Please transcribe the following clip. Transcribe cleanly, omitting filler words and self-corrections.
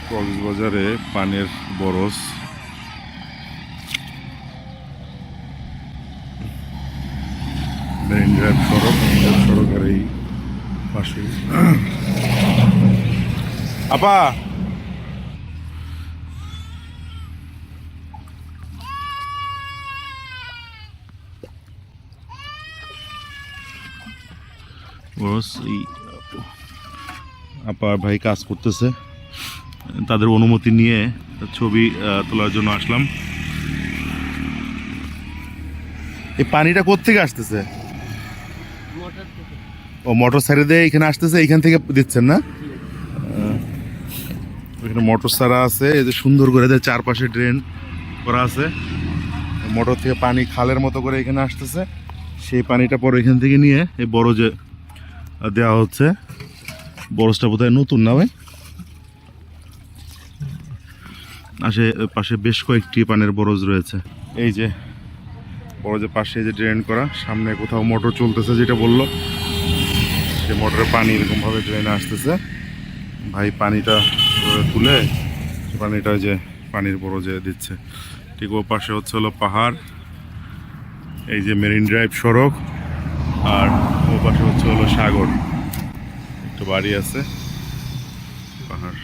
কক্সবাজারে পানের বরজ, marine drive সড়কের এই পাশে। আপা আপা ভাই কাজ করতেছে, তাদের অনুমতি নিয়ে ছবি তোলার জন্য আসলাম। এই পানিটা কোত্থেকে আসতেছে? ও মোটর সাইডে দিয়ে এখানে আসতেছে, এইখান থেকে দিচ্ছেন না? এখানে মোটর সারা আছে, এই যে সুন্দর করে চারপাশে ড্রেন করা আছে। মোটর থেকে পানি খালের মতো করে এখানে আসতেছে, সেই পানিটা পরে এখান থেকে নিয়ে এই বরজে দেওয়া হচ্ছে। বরজটা বোধহয় নতুন না ভাই? পাশে বেশ কয়েকটি পানের বরজ রয়েছে। এই যে বরজের পাশে যে ড্রেন করা, সামনে কোথাও মোটর চলতেছে যেটা বললো, সে মোটরের পানি এরকমভাবে ড্রেনে আসতেছে। ভাই পানিটা তুলে পানিটা যে পানির বরজে দিচ্ছে। ঠিক ও পাশে হলো পাহাড়, এই যে মেরিন ড্রাইভ সড়ক, আর ও পাশে হলো সাগর, একটু বাড়ি আছে, পাহাড়।